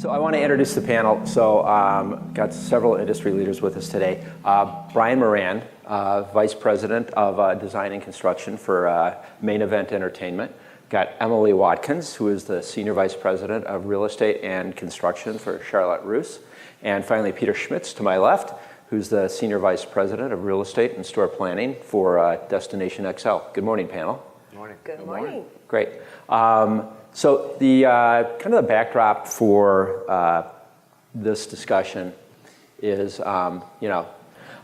So I want to introduce the panel. So got several industry leaders with us today. Brian Moran, Vice President of Design and Construction for Main Event Entertainment. Got Emily Watkins, who is the Senior Vice President of Real Estate and Construction for Charlotte Russe. And finally, Peter Schmitz to my left, who's the Senior Vice President of Real Estate and Store Planning for Destination XL. Good morning, panel. Good morning. Good morning. Great. So the kind of the backdrop for this discussion is, so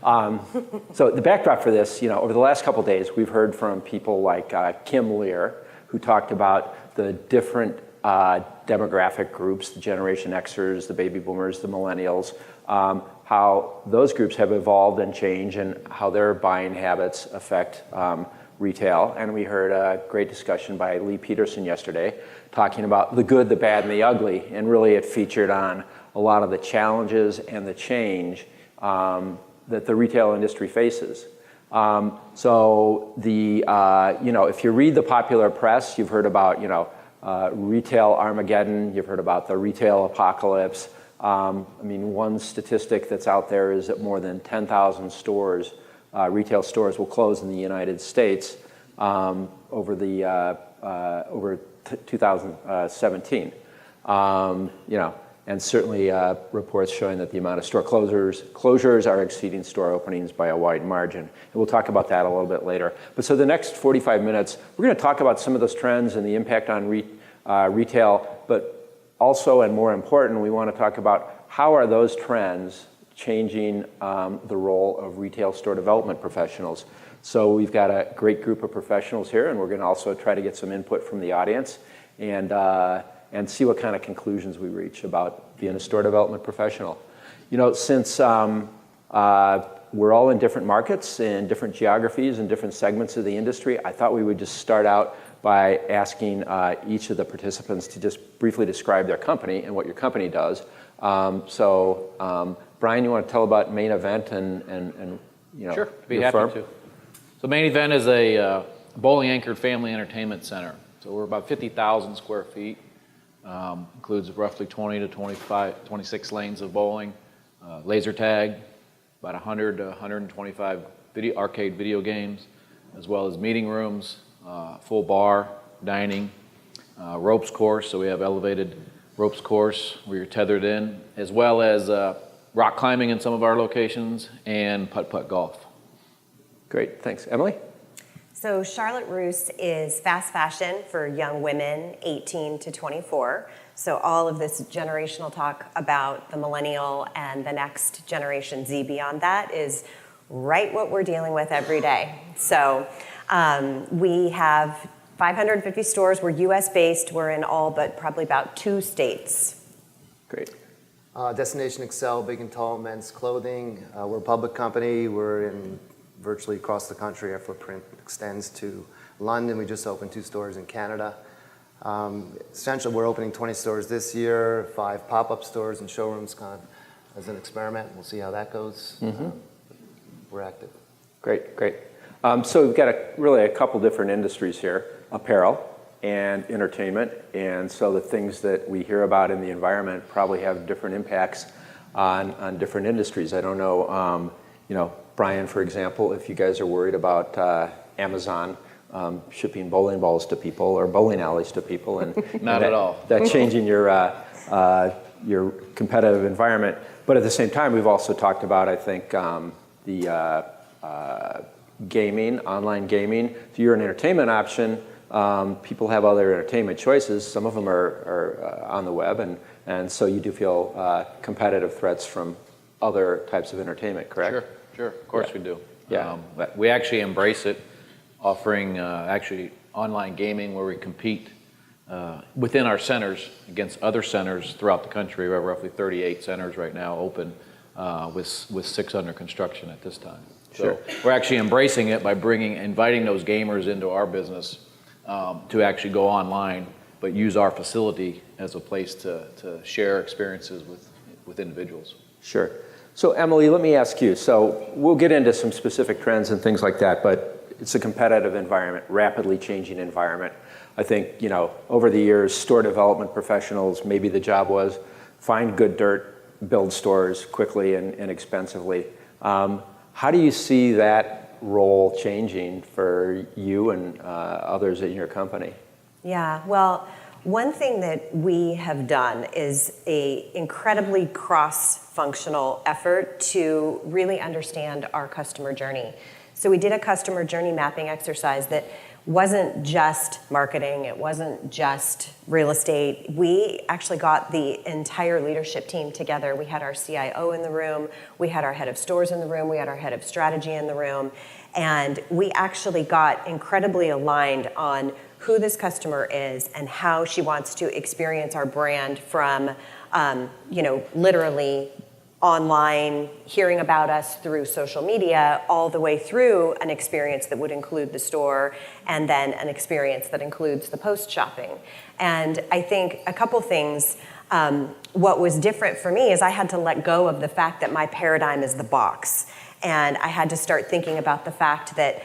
the backdrop for this, over the last couple of days, we've heard from people like Kim Lear, who talked about the different demographic groups, the Generation Xers, the baby boomers, the millennials, how those groups have evolved and changed and how their buying habits affect retail. And we heard a great discussion by Lee Peterson yesterday talking about the good, the bad, and the ugly. And really it featured on a lot of the challenges and the change that the retail industry faces. So the, if you read the popular press, you've heard about, retail Armageddon, you've heard about the retail apocalypse. One statistic that's out there is that more than 10,000 stores, retail stores will close in the United States over 2017. And certainly reports showing that the amount of store closures are exceeding store openings by a wide margin. And we'll talk about that a little bit later. But so the next 45 minutes, we're going to talk about some of those trends and the impact on retail, but also, and more important, we want to talk about how are those trends changing the role of retail store development professionals. So we've got a great group of professionals here, and we're going to also try to get some input from the audience and see what kind of conclusions we reach about being a store development professional. Since we're all in different markets and different geographies and different segments of the industry, I thought we would just start out by asking each of the participants to just briefly describe their company and what your company does. Brian, you want to tell about Main Event and Sure, be your happy firm? to. So Main Event is a bowling-anchored family entertainment center. So we're about 50,000 square feet. Includes roughly 20 to 26 lanes of bowling, laser tag, about 100 to 125 arcade video games, as well as meeting rooms, full bar, dining, ropes course. So we have elevated ropes course where you're tethered in, as well as rock climbing in some of our locations and putt-putt golf. Great, thanks. Emily? So Charlotte Russe is fast fashion for young women 18 to 24. So all of this generational talk about the millennial and the next generation Z beyond that is right what we're dealing with every day. So we have 550 stores. We're US based. We're in all but probably about 2 states. Great. Destination XL, big and tall men's clothing. We're a public company. We're in virtually across the country. Our footprint extends to London. We just opened 2 stores in Canada. Essentially, we're opening 20 stores this year, 5 pop-up stores and showrooms kind of as an experiment. We'll see how that goes. We're active. Great. So we've got really a couple different industries here, apparel and entertainment. And so the things that we hear about in the environment probably have different impacts on different industries. I don't know, Brian, for example, if you guys are worried about Amazon shipping bowling balls to people or bowling alleys to people. And Not at all. That changing your competitive environment. But at the same time, we've also talked about, I think, the gaming, online gaming. If you're an entertainment option, people have other entertainment choices. Some of them are on the web, and so you do feel competitive threats from other types of entertainment, correct? Sure. Of course we do. Yeah. We actually embrace it, offering actually online gaming where we compete within our centers against other centers throughout the country. We have roughly 38 centers right now open with 6 under construction at this time. Sure. So we're actually embracing it by inviting those gamers into our business to actually go online, but use our facility as a place to share experiences with individuals. Sure. So Emily, let me ask you, so we'll get into some specific trends and things like that, but it's a competitive environment, rapidly changing environment. I think, over the years, store development professionals, maybe the job was find good dirt, build stores quickly and inexpensively. How do you see that role changing for you and others in your company? Yeah, well, one thing that we have done is an incredibly cross-functional effort to really understand our customer journey. So we did a customer journey mapping exercise that wasn't just marketing, it wasn't just real estate. We actually got the entire leadership team together. We had our CIO in the room, we had our head of stores in the room, we had our head of strategy in the room, and we actually got incredibly aligned on who this customer is and how she wants to experience our brand from, literally online, hearing about us through social media, all the way through an experience that would include the store, and then an experience that includes the post-shopping. And I think a couple things, what was different for me is I had to let go of the fact that my paradigm is the box. And I had to start thinking about the fact that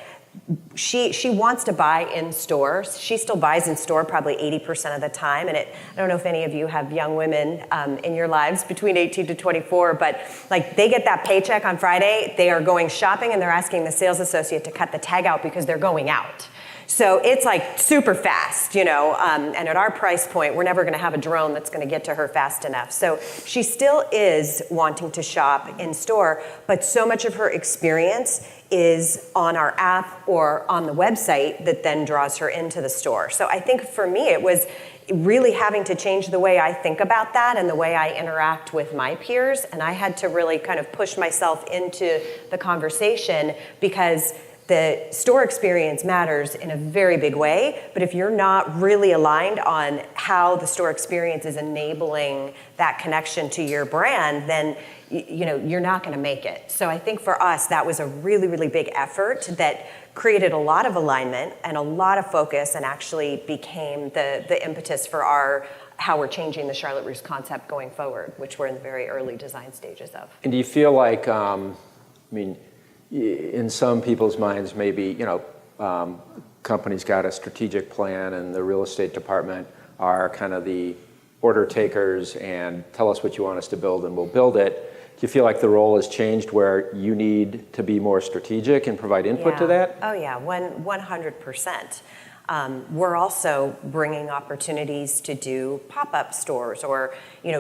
she wants to buy in store. She still buys in store probably 80% of the time. And I don't know if any of you have young women in your lives between 18 to 24, but like they get that paycheck on Friday, they are going shopping and they're asking the sales associate to cut the tag out because they're going out. So it's like super fast, and at our price point, we're never gonna have a drone that's gonna get to her fast enough. So she still is wanting to shop in store, but so much of her experience is on our app or on the website that then draws her into the store. So I think for me, it was really having to change the way I think about that and the way I interact with my peers. And I had to really kind of push myself into the conversation because the store experience matters in a very big way, but if you're not really aligned on how the store experience is enabling that connection to your brand, then you're not going to make it. So I think for us, that was a really, really big effort that created a lot of alignment and a lot of focus and actually became the impetus for how we're changing the Charlotte Russe concept going forward, which we're in the very early design stages of. And do you feel like, in some people's minds, maybe, companies got a strategic plan and the real estate department are kind of the order takers and tell us what you want us to build and we'll build it. Do you feel like the role has changed where you need to be more strategic and provide input to that? Oh yeah, 100%. We're also bringing opportunities to do pop-up stores or,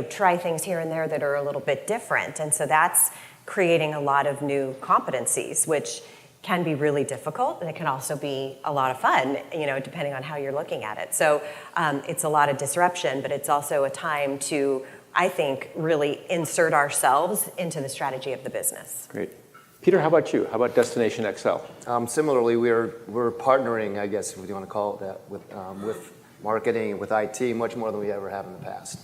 try things here and there that are a little bit different. And so that's creating a lot of new competencies, which can be really difficult, and it can also be a lot of fun, depending on how you're looking at it. So it's a lot of disruption, but it's also a time to, I think, really insert ourselves into the strategy of the business. Great. Peter, how about you? How about Destination XL? Similarly, we're partnering, I guess, if you want to call it that, with marketing, with IT, much more than we ever have in the past.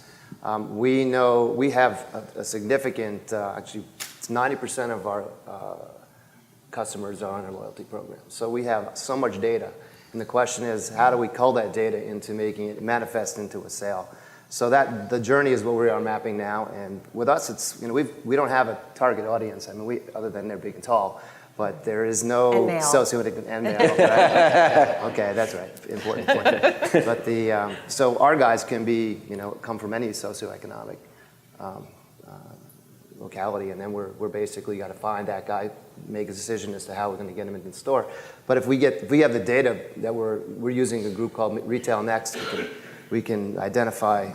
We know we have a significant, actually, it's 90% of our customers are on our loyalty program. So we have so much data. And the question is, how do we cull that data into making it manifest into a sale? So that the journey is what we are mapping now. And with us, it's, we don't have a target audience. Other than they're big and tall. But there is no socioeconomic and male. Right? Okay, that's right. Important point. But so our guys can be, come from any socioeconomic locality, and then we're basically got to find that guy, make a decision as to how we're going to get him into the store. But if we have the data that we're using a group called Retail Next, we can identify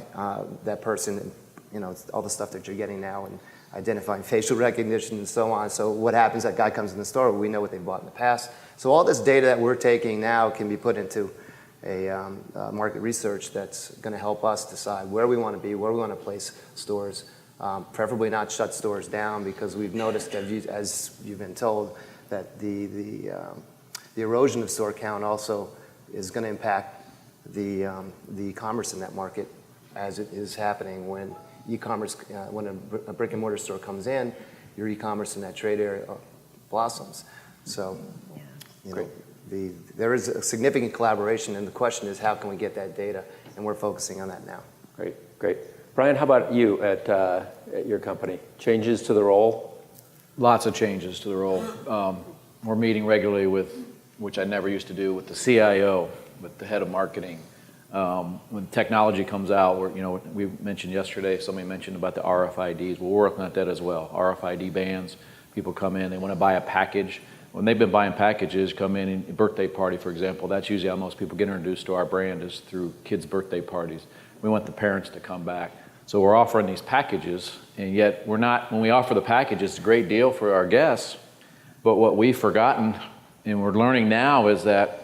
that person, and all the stuff that you're getting now, and identifying facial recognition and so on. So what happens, that guy comes in the store, we know what they bought in the past. So all this data that we're taking now can be put into a market research that's going to help us decide where we want to be, where we want to place stores, preferably not shut stores down, because we've noticed that, as you've been told, that the erosion of store count also is going to impact the e-commerce in that market, as it is happening when e-commerce, when a brick and mortar store comes in, your e-commerce in that trade area blossoms. So, there is a significant collaboration, and the question is, how can we get that data? And we're focusing on that now. Great. Brian, how about you at your company? Changes to the role? Lots of changes to the role. We're meeting regularly with, which I never used to do, with the CIO, with the head of marketing, When technology comes out, we mentioned yesterday, somebody mentioned about the RFIDs. We're working on that as well. RFID bands, people come in, they want to buy a package. When they've been buying packages, come in, a birthday party, for example, that's usually how most people get introduced to our brand is through kids' birthday parties. We want the parents to come back. So we're offering these packages, and yet when we offer the package, it's a great deal for our guests, but what we've forgotten, and we're learning now, is that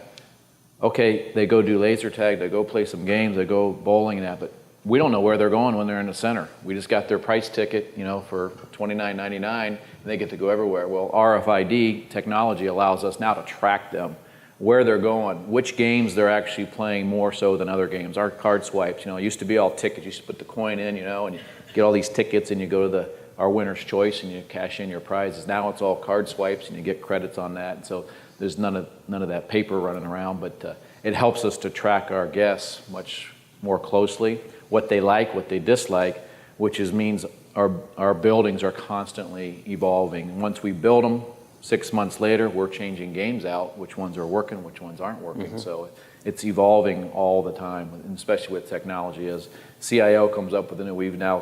okay, they go do laser tag, they go play some games, they go bowling and that, but we don't know where they're going when they're in the center. We just got their price ticket, for $29.99, and they get to go everywhere. Well, RFID technology allows us now to track them, where they're going, which games they're actually playing more so than other games. Our card swipes, it used to be all tickets. You used to put the coin in, and you get all these tickets, and you go to our winner's choice, and you cash in your prizes. Now it's all card swipes, and you get credits on that. And so there's none of that paper running around, but it helps us to track our guests much more closely, what they like, what they dislike, which means our buildings are constantly evolving. Once we build them, 6 months later, we're changing games out, which ones are working, which ones aren't working. Mm-hmm. So it's evolving all the time, and especially with technology. As CIO comes up with a new, we've now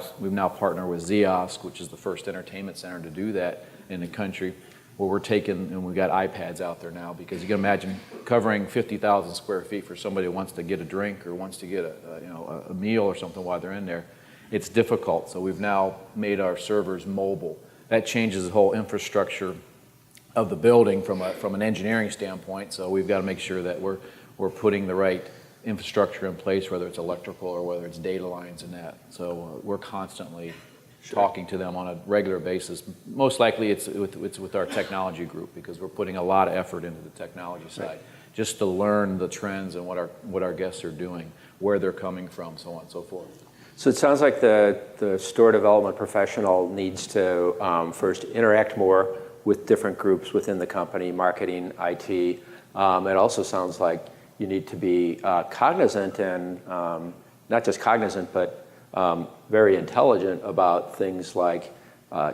partnered with Ziosk, which is the first entertainment center to do that in the country, where we're taking, and we've got iPads out there now, because you can imagine covering 50,000 square feet for somebody who wants to get a drink or wants to get a meal or something while they're in there. It's difficult. So we've now made our servers mobile. That changes the whole infrastructure of the building from an engineering standpoint. So we've got to make sure that we're putting the right infrastructure in place, whether it's electrical or whether it's data lines and that. So we're constantly talking to them on a regular basis. Most likely it's with our technology group, because we're putting a lot of effort into the technology side, just to learn the trends and what our guests are doing, where they're coming from, so on and so forth. So it sounds like the store development professional needs to first interact more with different groups within the company, marketing, IT. It also sounds like you need to be cognizant and not just cognizant, but very intelligent about things like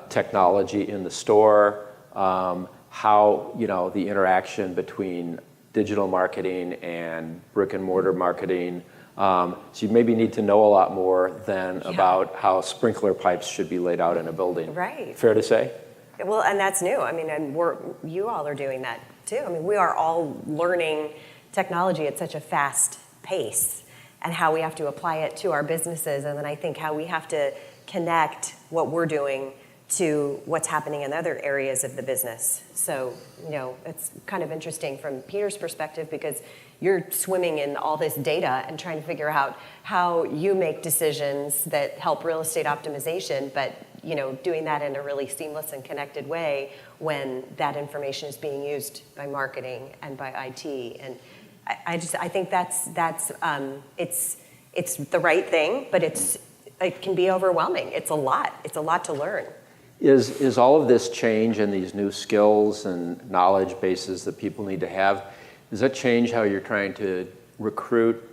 technology in the store, how the interaction between digital marketing and brick and mortar marketing. So you maybe need to know a lot more than about how sprinkler pipes should be laid out in a building. Right. Fair to say? Well, and that's new. I mean, and you all are doing that too. I mean, we are all learning technology at such a fast pace, and how we have to apply it to our businesses, and then I think how we have to connect what we're doing to what's happening in other areas of the business. So, it's kind of interesting from Peter's perspective, because you're swimming in all this data and trying to figure out how you make decisions that help real estate optimization, but doing that in a really seamless and connected way when that information is being used by marketing and by IT. And I think that's it's the right thing, but it can be overwhelming. It's a lot to learn. Is all of this change and these new skills and knowledge bases that people need to have, does that change how you're trying to recruit,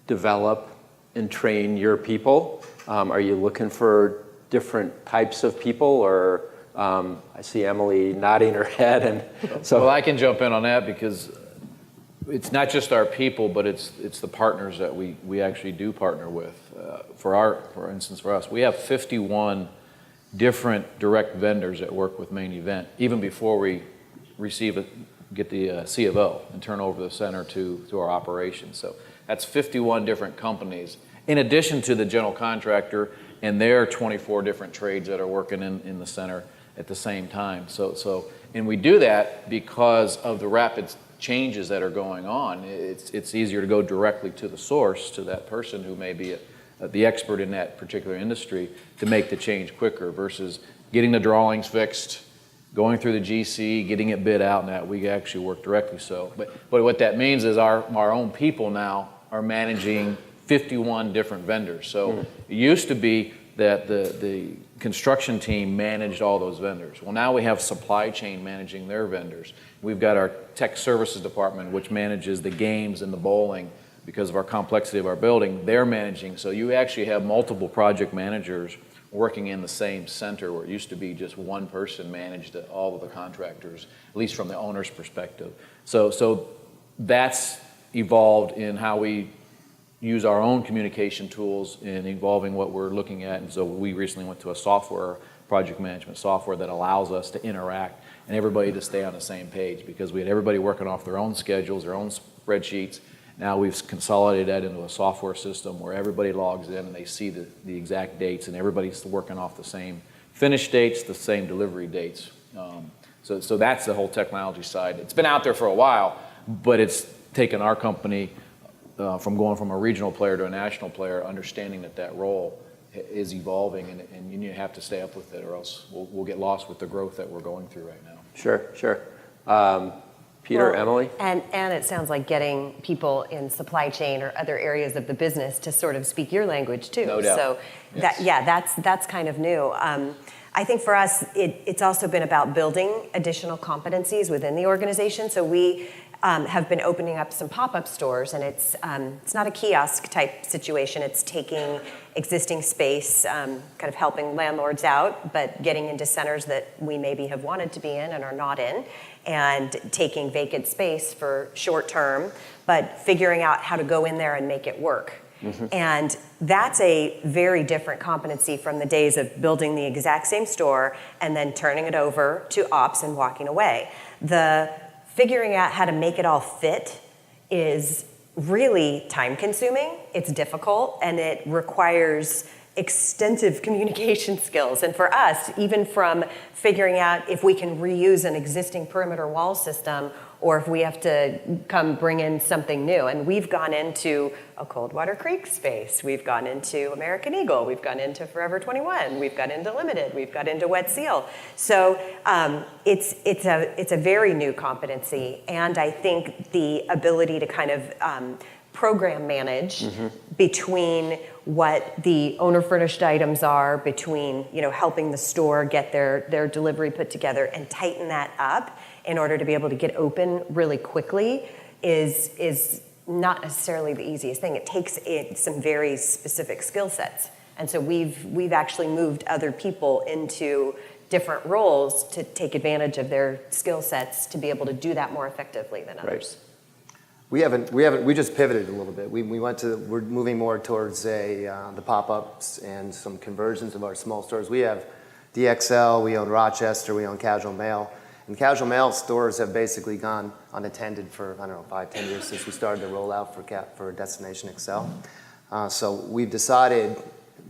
develop, and train your people? Are you looking for different types of people, or I see Emily nodding her head, and so. Well, I can jump in on that, because it's not just our people, but it's the partners that we actually do partner with. For instance, for us, we have 51 different direct vendors that work with Main Event, even before we get the C of O and turn over the center to our operations. So that's 51 different companies, in addition to the general contractor and their 24 different trades that are working in the center at the same time. And we do that because of the rapid changes that are going on. It's easier to go directly to the source, to that person who may be the expert in that particular industry, to make the change quicker versus getting the drawings fixed, going through the GC, getting it bid out, and that we actually work directly. But what that means is our own people now are managing 51 different vendors. So it used to be that the construction team managed all those vendors. Well, now we have supply chain managing their vendors. We've got our tech services department, which manages the games and the bowling. Because of our complexity of our building, they're managing. So you actually have multiple project managers working in the same center, where it used to be just one person managed all of the contractors, at least from the owner's perspective. So that's evolved in how we use our own communication tools in evolving what we're looking at. And so we recently went to a software, project management software, that allows us to interact and everybody to stay on the same page, because we had everybody working off their own schedules, their own spreadsheets. Now we've consolidated that into a software system where everybody logs in and they see the exact dates, and everybody's working off the same finish dates, the same delivery dates. So that's the whole technology side. It's been out there for a while, but it's taken our company from going from a regional player to a national player, understanding that role is evolving, and you have to stay up with it, or else we'll get lost with the growth that we're going through right now. Sure. Peter, Well, Emily? And it sounds like getting people in supply chain or other areas of the business to sort of speak your language too. No doubt. So that's kind of new. I think for us, it's also been about building additional competencies within the organization. So we have been opening up some pop-up stores, and it's not a kiosk type situation. It's taking existing space, kind of helping landlords out, but getting into centers that we maybe have wanted to be in and are not in, and taking vacant space for short term, but figuring out how to go in there and make it work. Mm-hmm. And that's a very different competency from the days of building the exact same store and then turning it over to ops and walking away. The figuring out how to make it all fit is really time consuming, it's difficult, and it requires extensive communication skills. And for us, even from figuring out if we can reuse an existing perimeter wall system or if we have to come bring in something new. And we've gone into a Coldwater Creek space, we've gone into American Eagle, we've gone into Forever 21, we've got into Limited, we've got into Wet Seal. So it's a very new competency, and I think the ability to kind of program manage between what the owner furnished items are, between helping the store get their delivery put together and tighten that up in order to be able to get open really quickly is not necessarily the easiest thing. It takes some very specific skill sets. And so we've actually moved other people into different roles to take advantage of their skill sets to be able to do that more effectively than others. Right. We just pivoted a little bit. We're moving more towards the pop-ups and some conversions of our small stores. We have DXL, we own Rochester, we own Casual Mail. And Casual Mail stores have basically gone unattended for, 5-10 years since we started the rollout for Destination XL. So we've decided,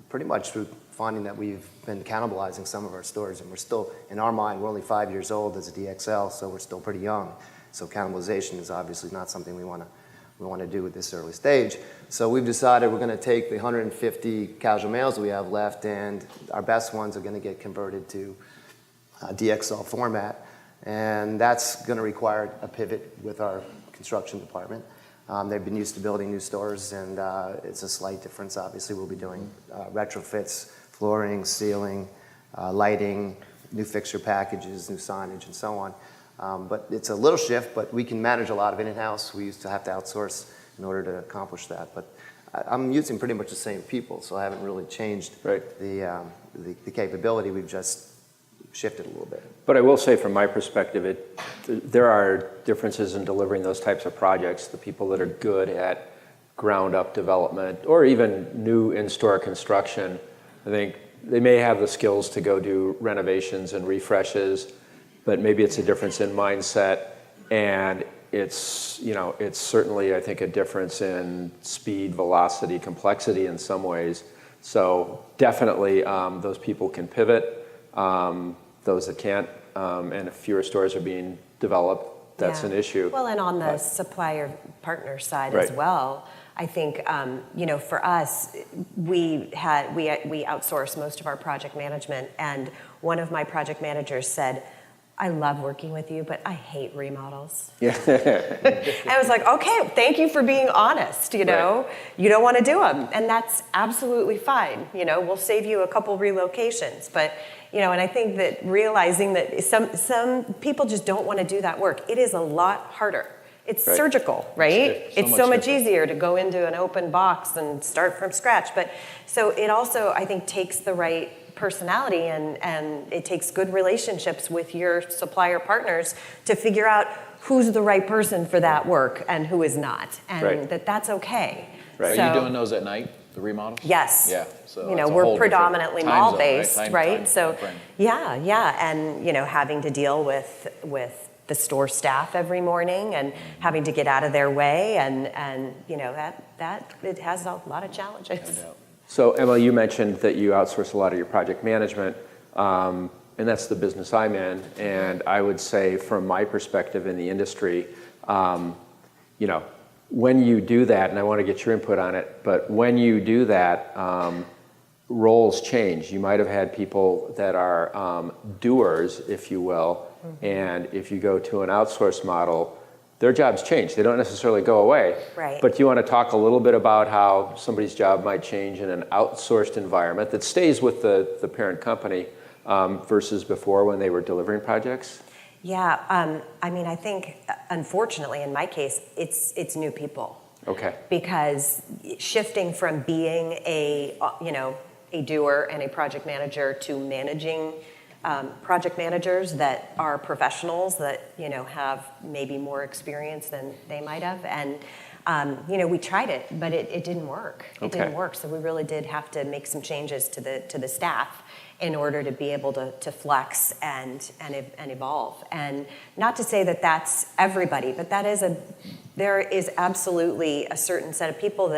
pretty much through finding that we've been cannibalizing some of our stores, and we're still, in our mind, we're only 5 years old as a DXL, so we're still pretty young. So cannibalization is obviously not something we want to do at this early stage. So we've decided we're going to take the 150 Casual Mails we have left, and our best ones are going to get converted to DXL format. And that's going to require a pivot with our construction department. They've been used to building new stores, and it's a slight difference. Obviously, we'll be doing retrofits, flooring, ceiling, lighting, new fixture packages, new signage, and so on. But it's a little shift, but we can manage a lot of it in-house. We used to have to outsource in order to accomplish that. But I'm using pretty much the same people, so I haven't really changed the capability. We've just shifted a little bit. But I will say, from my perspective, there are differences in delivering those types of projects. The people that are good at ground-up development or even new in-store construction, I think they may have the skills to go do renovations and refreshes, but maybe it's a difference in mindset, and it's certainly, I think, a difference in speed, velocity, complexity in some ways. So definitely those people can pivot. Those that can't, and if fewer stores are being developed, that's an issue. Well, and on the supplier partner side as well, I think for us, we outsource most of our project management, and one of my project managers said, "I love working with you, but I hate remodels." Yeah. I was like, okay, thank you for being honest, you don't want to do them. And that's absolutely fine. We'll save you a couple relocations. But, and I think that realizing that some people just don't want to do that work. It is a lot harder. It's surgical, right? It's so much easier to go into an open box and start from scratch. But so it also, I think, takes the right personality and it takes good relationships with your supplier partners to figure out who's the right person for that work and who is not, and that's okay. Right. Are you doing those at night, the remodels? Yes. Yeah. So you know, it's a we're whole different predominantly time zone, mall-based, right? right? So, time frame. yeah, and you know, having to deal with the store staff every morning and having to get out of their way, and you know, that it has a lot of challenges. No doubt. So Emma, you mentioned that you outsource a lot of your project management, and that's the business I'm in. And I would say, from my perspective in the industry, you know, when you do that, and I want to get your input on it, but when you do that, roles change. You might have had people that are doers, if you will, and if you go to an outsource model, their jobs change. They don't necessarily go away. Right. But do you want to talk a little bit about how somebody's job might change in an outsourced environment that stays with the parent company versus before when they were delivering projects? Yeah, I mean, I think, unfortunately, in my case, it's new people. Okay. Because shifting from being a doer and a project manager to managing project managers that are professionals that, you know, have maybe more experience than they might have. And, you know, we tried it, but it didn't work. It Okay. didn't work. So we really did have to make some changes to the staff in order to be able to flex and evolve. And not to say that that's everybody, but there is absolutely a certain set of people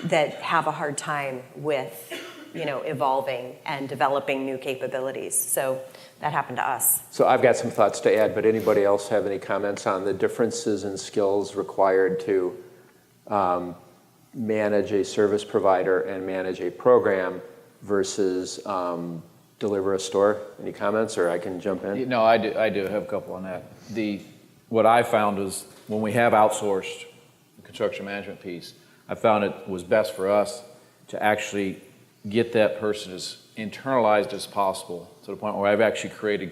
that have a hard time with, you know, evolving and developing new capabilities. So that happened to us. So I've got some thoughts to add, but anybody else have any comments on the differences in skills required to manage a service provider and manage a program versus deliver a store? Any comments, or I can jump in? No, I do have a couple on that. What I found is when we have outsourced the construction management piece, I found it was best for us to actually get that person as internalized as possible, to the point where I've actually created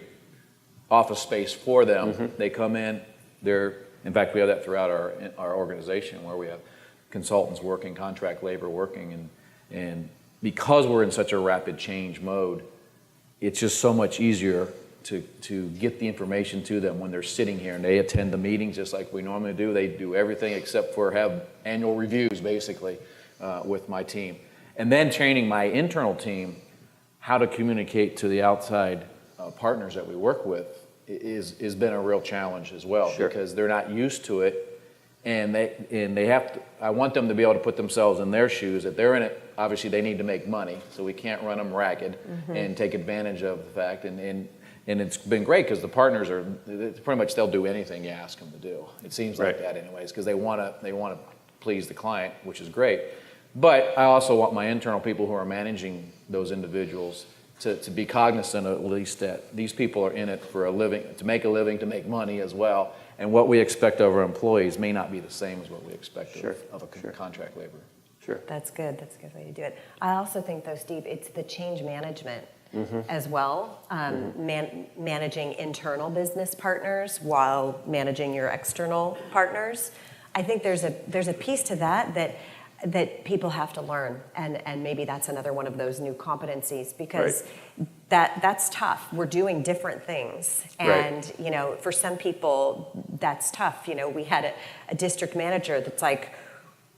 office space for them. Mm-hmm. They come in, in fact, we have that throughout our organization, where we have consultants working, contract labor working, and because we're in such a rapid change mode, it's just so much easier to get the information to them when they're sitting here and they attend the meetings just like we normally do. They do everything except for have annual reviews, basically, with my team. And then training my internal team how to communicate to the outside partners that we work with has been a real challenge as well. Sure. Because they're not used to it, and they have to. I want them to be able to put themselves in their shoes. That they're in it, obviously they need to make money, so we can't run them ragged and take advantage of the fact. And it's been great because the partners are pretty much, they'll do anything you ask them to do. It seems like that anyways, because they want to please the client, which is great. But I also want my internal people who are managing those individuals to be cognizant at least that these people are in it for a living, to make a living, to make money as well. And what we expect of our employees may not be the same as what we expect of a contract laborer. Sure. That's good. That's a good way to do it. I also think, though, Steve, it's the change management as well. Managing internal business partners while managing your external partners. I think there's a piece to that people have to learn, and maybe that's another one of those new competencies, because that's tough. We're doing different things, and you know, for some people that's tough. You know, we had a district manager that's like,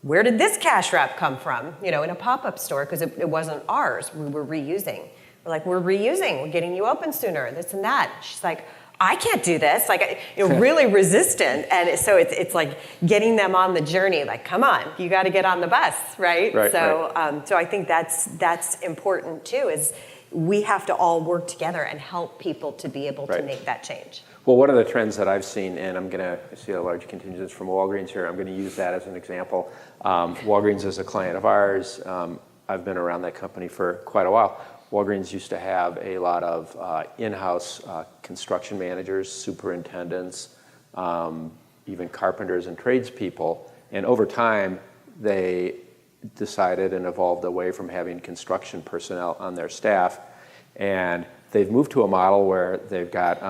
where did this cash wrap come from? You know, in a pop-up store, because it wasn't ours. We were reusing. We're like, we're reusing. We're getting you open sooner. This and that. She's like, I can't do this, like, you know, really resistant. And so it's like getting them on the journey, like, come on, you got to get on the bus, right? So I think that's important too, is we have to all work together and help people to be able to make that change. Well, one of the trends that I've seen, and I see a large contingent from Walgreens here, I'm going to use that as an example. Walgreens is a client of ours. I've been around that company for quite a while. Walgreens used to have a lot of in-house construction managers, superintendents, even carpenters and tradespeople. And over time, they decided and evolved away from having construction personnel on their staff. And they've moved to a model where they've got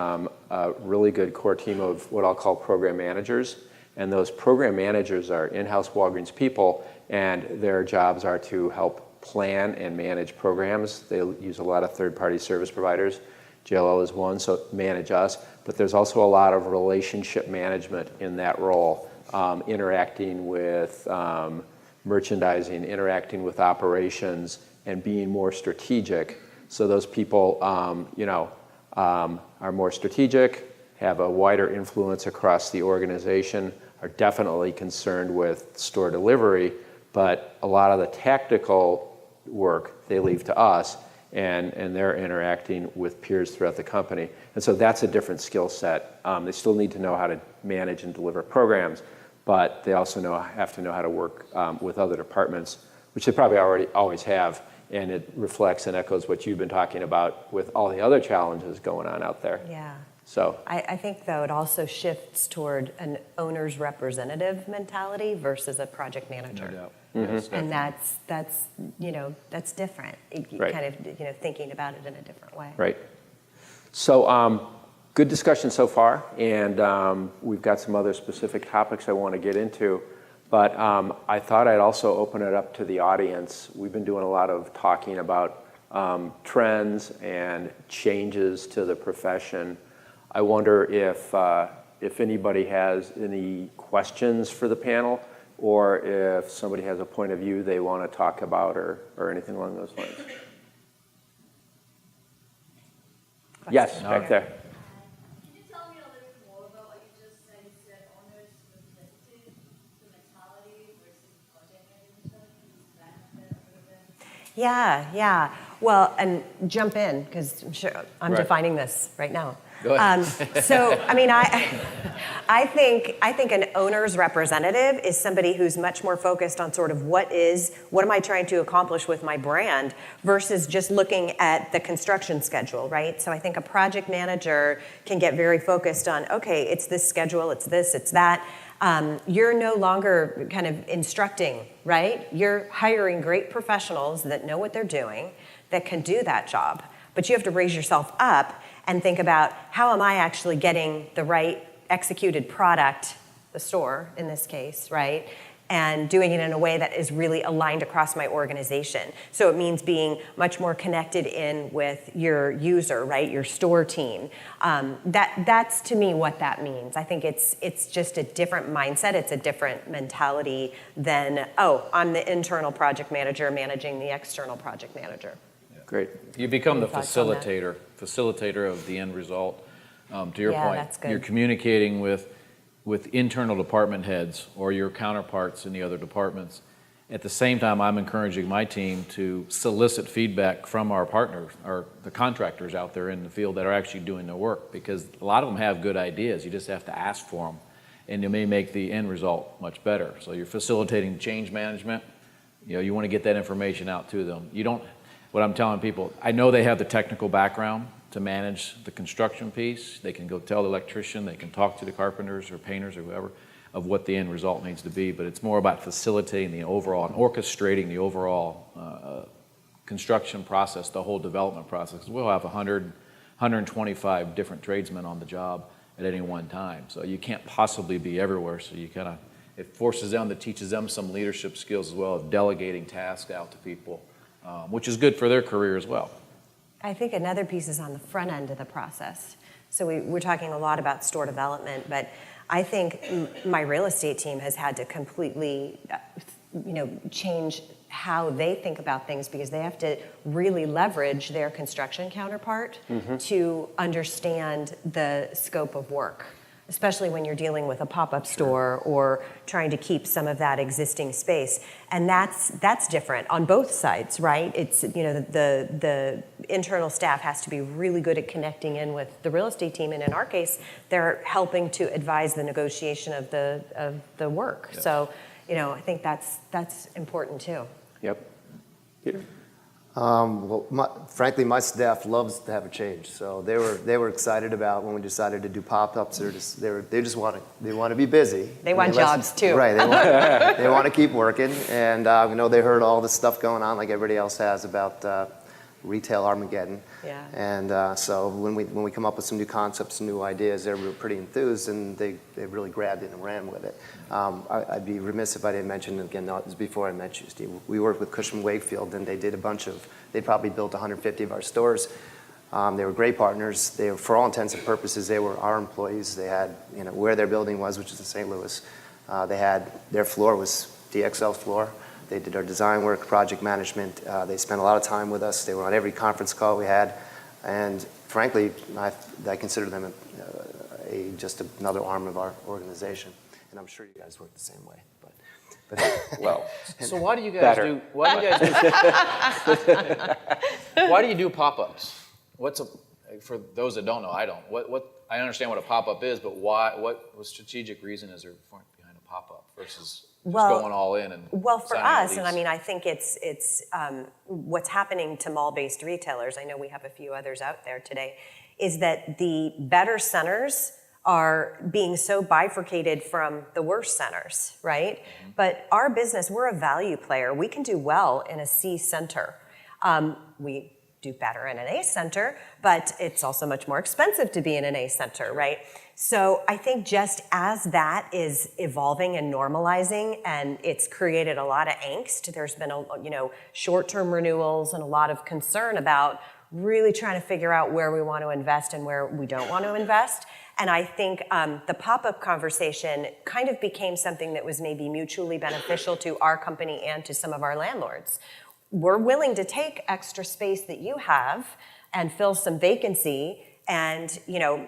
a really good core team of what I'll call program managers. And those program managers are in-house Walgreens people, and their jobs are to help plan and manage programs. They use a lot of third-party service providers. JLL is one, so manage us. But there's also a lot of relationship management in that role, interacting with merchandising, interacting with operations, and being more strategic. So those people, are more strategic, have a wider influence across the organization, are definitely concerned with store delivery, but a lot of the tactical work they leave to us, and they're interacting with peers throughout the company. And so that's a different skill set. They still need to know how to manage and deliver programs, but they also have to know how to work with other departments, which they probably always have, and it reflects and echoes what you've been talking about with all the other challenges going on out there. Yeah. So I think, though, it also shifts toward an owner's representative mentality versus a project manager. No doubt. Mm-hmm. Yes, And definitely. that's different. Right. Kind of thinking about it in a different way. Right. So good discussion so far, and we've got some other specific topics I want to get into, but I thought I'd also open it up to the audience. We've been doing a lot of talking about trends and changes to the profession. I wonder if anybody has any questions for the panel, or if somebody has a point of view they want to talk about, or anything along those lines. Yes, back there. Can you tell me a little bit more about what you just said? You said owners representative, the mentality versus project management. Can you expand on that a little bit? Yeah. Well, and jump in, because I'm Right. defining this right now. Go ahead. So, I mean, I think an owner's representative is somebody who's much more focused on sort of what am I trying to accomplish with my brand versus just looking at the construction schedule, right? So I think a project manager can get very focused on, okay, it's this schedule, it's this, it's that. You're no longer kind of instructing, right? You're hiring great professionals that know what they're doing, that can do that job. But you have to raise yourself up and think about, how am I actually getting the right executed product, the store in this case, right? And doing it in a way that is really aligned across my organization. So it means being much more connected in with your user, right? Your store team. That's to me what that means. I think it's just a different mindset. It's a different mentality than, I'm the internal project manager managing the external project manager. Great. You become the Any thoughts on that? facilitator of the end result. To your Yeah, point, that's good. you're communicating with internal department heads or your counterparts in the other departments. At the same time, I'm encouraging my team to solicit feedback from our partners, or the contractors out there in the field that are actually doing their work, because a lot of them have good ideas. You just have to ask for them, and it may make the end result much better. So you're facilitating change management. You want to get that information out to them. What I'm telling people, I know they have the technical background to manage the construction piece. They can go tell the electrician, they can talk to the carpenters or painters or whoever of what the end result needs to be, but it's more about facilitating the overall and orchestrating the overall construction process, the whole development process. We'll have 125 different tradesmen on the job at any one time, so you can't possibly be everywhere, so it forces them, that teaches them some leadership skills as well, of delegating tasks out to people, which is good for their career as well. I think another piece is on the front end of the process. So we're talking a lot about store development, but I think my real estate team has had to completely, change how they think about things, because they have to really leverage their construction counterpart to understand the scope of work, especially when you're dealing with a pop-up store or trying to keep some of that existing space. And that's different on both sides, right? It's, the internal staff has to be really good at connecting in with the real estate team, and in our case, they're helping to advise the negotiation of the work. Yes. So, I think that's important too. Yep. Peter? Frankly, my staff loves to have a change. So they were excited about when we decided to do pop-ups. They want to be busy. They want jobs too. Right. They want to keep working, and they heard all this stuff going on like everybody else has about retail Armageddon. Yeah. And so when we come up with some new concepts, new ideas, they were pretty enthused, and they really grabbed it and ran with it. I'd be remiss if I didn't mention, again, this is before I met you, Steve, we worked with Cushman Wakefield, and they did they probably built 150 of our stores. They were great partners. They were, for all intents and purposes, they were our employees. They had, where their building was, which is in St. Louis. Their floor was DXL's floor. They did our design work, project management. They spent a lot of time with us. They were on every conference call we had. And frankly, I consider them just another arm of our organization. And I'm sure you guys work the same way. But Well, So why do you guys Better. do? Why do you do pop-ups? For those that don't know, I don't. I understand what a pop-up is, but why? What strategic reason is there behind a pop-up versus just going all in and Well, for signing a us, and I lease? mean, I think it's what's happening to mall-based retailers, I know we have a few others out there today, is that the better centers are being so bifurcated from the worst centers, right? Mm-hmm. But our business, we're a value player. We can do well in a C center. We do better in an A center, but it's also much more expensive to be in an A center, right? So I think just as that is evolving and normalizing, and it's created a lot of angst, there's been short-term renewals and a lot of concern about really trying to figure out where we want to invest and where we don't want to invest. And I think the pop-up conversation kind of became something that was maybe mutually beneficial to our company and to some of our landlords. We're willing to take extra space that you have and fill some vacancy and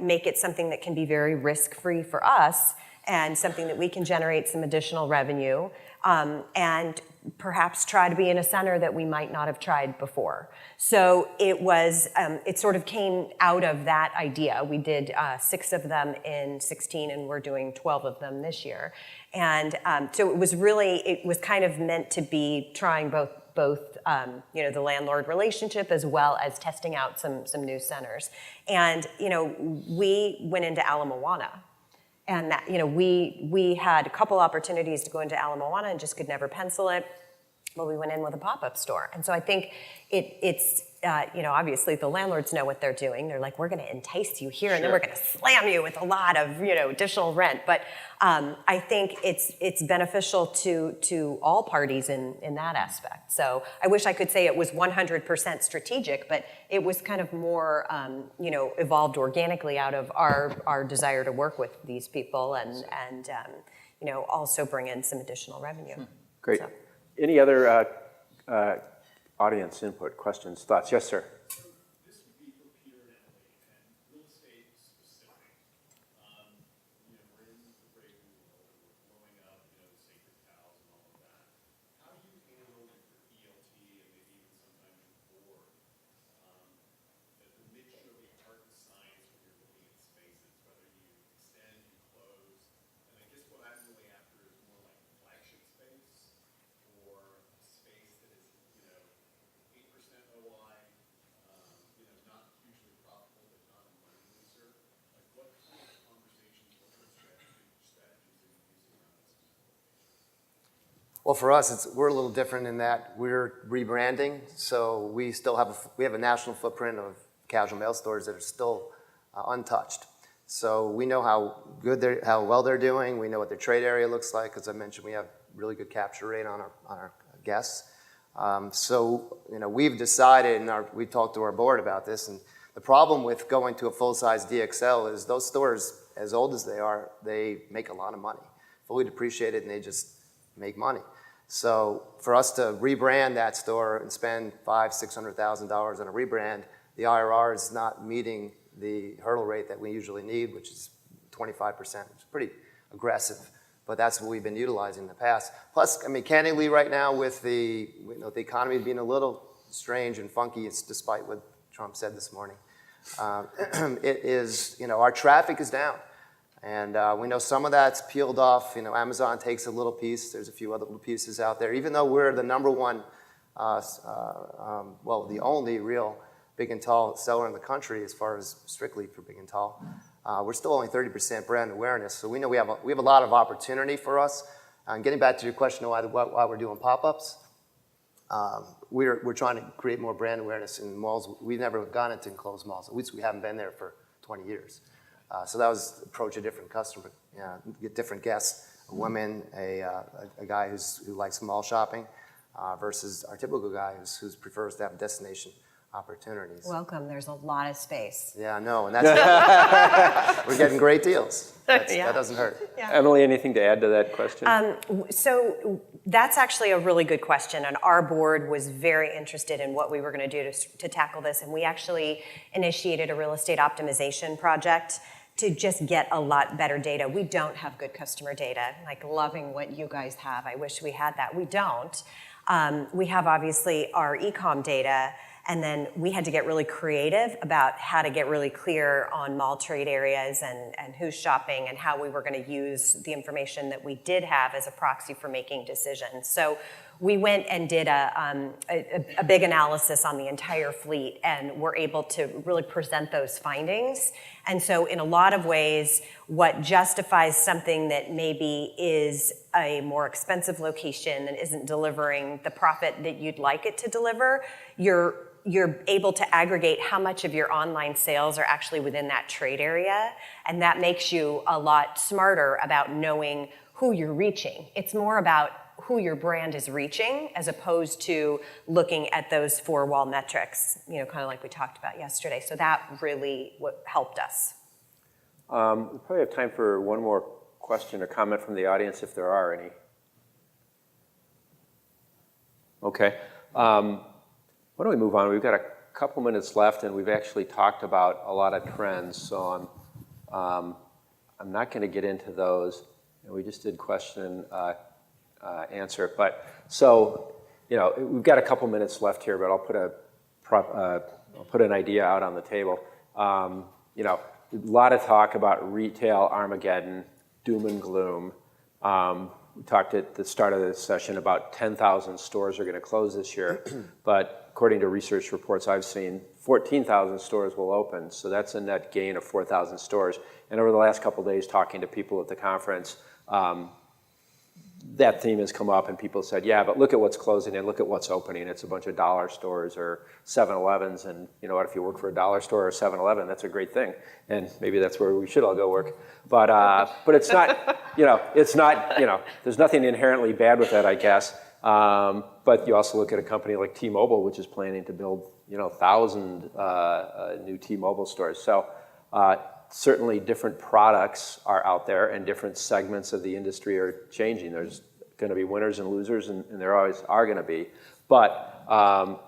make it something that can be very risk-free for us and something that we can generate some additional revenue and perhaps try to be in a center that we might not have tried before. So it sort of came out of that idea. We did 6 of them in 16 and we're doing 12 of them this year. And so it was kind of meant to be trying both the landlord relationship as well as testing out some new centers. And we went into Ala Moana, and that we had a couple opportunities to go into Ala Moana and just could never pencil it. Well, we went in with a pop-up store, and so I think it's obviously the landlords know what they're doing. They're like, we're going to entice you here, and then we're going to slam you with a lot of additional rent. But I think it's beneficial to all parties in that aspect. So I wish I could say it was 100% strategic, but it was kind of more evolved organically out of our desire to work with these people and also bring in some additional revenue. Great. So. Any other audience input, questions, thoughts? Yes, sir. So this would be for Peter and Emily, and real estate specific. We're in the brave new world, and we're blowing up, the sacred cows and all of that. How do you handle with your ELT and maybe even sometimes your board, the mixture of the art and science when you're looking at spaces, whether you extend, you close, and I guess what I'm really after is more like flagship space or a space that is, 8% OI, not hugely profitable, but not a money loser. Like, what kind of conversations, what kind of strategies are you using around this? Well, for us, we're a little different in that we're rebranding. So we still have a national footprint of casual male stores that are still untouched. So we know how well they're doing. We know what their trade area looks like. As I mentioned, we have really good capture rate on our guests. So we've decided, and we talked to our board about this, and the problem with going to a full-size DXL is those stores, as old as they are, they make a lot of money, fully depreciated, and they just make money. So for us to rebrand that store and spend $500,000-$600,000 on a rebrand, the IRR is not meeting the hurdle rate that we usually need, which is 25%, which is pretty aggressive. But that's what we've been utilizing in the past. Plus, I mean, candidly, right now with the economy being a little strange and funky, it's despite what Trump said this morning, it is, our traffic is down. And we know some of that's peeled off. Amazon takes a little piece. There's a few other little pieces out there. Even though we're the number one, the only real big and tall seller in the country as far as strictly for big and tall, we're still only 30% brand awareness. So we know we have a lot of opportunity for us. And getting back to your question of why we're doing pop-ups, we're trying to create more brand awareness in malls. We've never gone into enclosed malls. At least we haven't been there for 20 years. So that was approach a different customer, get different guests, a woman, a guy who likes mall shopping versus our typical guy who prefers to have a destination opportunities. Welcome. There's a lot of space. Yeah, no, and that's we're getting great deals. Yeah. That doesn't hurt. Emily, anything to add to that question? So that's actually a really good question, and our board was very interested in what we were going to do to tackle this, and we actually initiated a real estate optimization project to just get a lot better data. We don't have good customer data, like loving what you guys have. I wish we had that. We don't. We have obviously our e-comm data, and then we had to get really creative about how to get really clear on mall trade areas and who's shopping and how we were going to use the information that we did have as a proxy for making decisions. So we went and did a big analysis on the entire fleet, and were able to really present those findings. And so in a lot of ways, what justifies something that maybe is a more expensive location and isn't delivering the profit that you'd like it to deliver, you're able to aggregate how much of your online sales are actually within that trade area, and that makes you a lot smarter about knowing who you're reaching. It's more about who your brand is reaching as opposed to looking at those four-wall metrics, kind of like we talked about yesterday. So that really helped us. We probably have time for one more question or comment from the audience if there are any. Okay. Why don't we move on? We've got a couple minutes left, and we've actually talked about a lot of trends, so I'm not going to get into those. And we just did question answer, but so we've got a couple minutes left here, but I'll put an idea out on the table. A lot of talk about retail Armageddon, doom and gloom. We talked at the start of this session about 10,000 stores are going to close this year, but according to research reports I've seen, 14,000 stores will open, so that's a net gain of 4,000 stores. And over the last couple of days, talking to people at the conference, that theme has come up, and people said, yeah, but look at what's closing and look at what's opening. It's a bunch of dollar stores or 7-Elevens, and you know what, if you work for a dollar store or 7-Eleven, that's a great thing. And maybe that's where we should all go work. But it's not, there's nothing inherently bad with that, I guess. But you also look at a company like T-Mobile, which is planning to build, 1,000 new T-Mobile stores. So certainly different products are out there, and different segments of the industry are changing. There's going to be winners and losers, and there always are going to be. But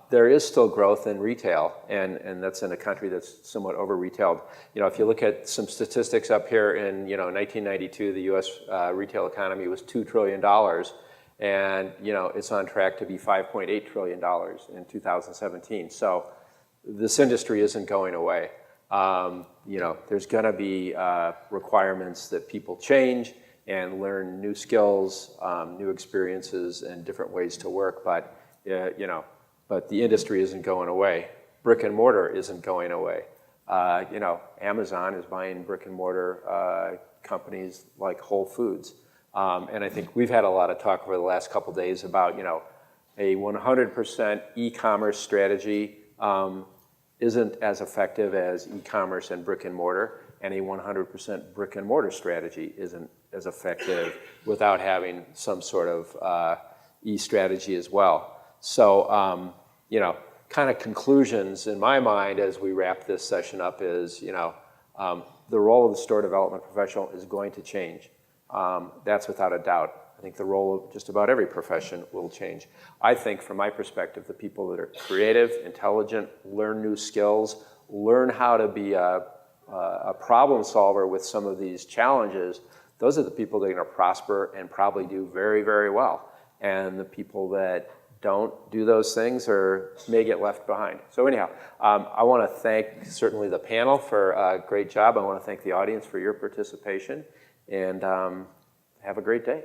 there is still growth in retail, and that's in a country that's somewhat over-retailed. If you look at some statistics up here in 1992, the U.S. Retail economy was $2 trillion, and it's on track to be $5.8 trillion in 2017. So this industry isn't going away. There's going to be requirements that people change and learn new skills, new experiences, and different ways to work. But but the industry isn't going away. Brick and mortar isn't going away. Amazon is buying brick and mortar companies like Whole Foods, and I think we've had a lot of talk over the last couple of days about a 100% e-commerce strategy. Isn't as effective as e-commerce and brick and mortar, and a 100% brick and mortar strategy isn't as effective without having some sort of e-strategy as well. So, kind of conclusions in my mind as we wrap this session up is, the role of the store development professional is going to change. That's without a doubt. I think the role of just about every profession will change. I think, from my perspective, the people that are creative, intelligent, learn new skills, learn how to be a problem solver with some of these challenges, those are the people that are going to prosper and probably do very, very well. And the people that don't do those things may get left behind. So anyhow, I want to thank certainly the panel for a great job. I want to thank the audience for your participation, and have a great day.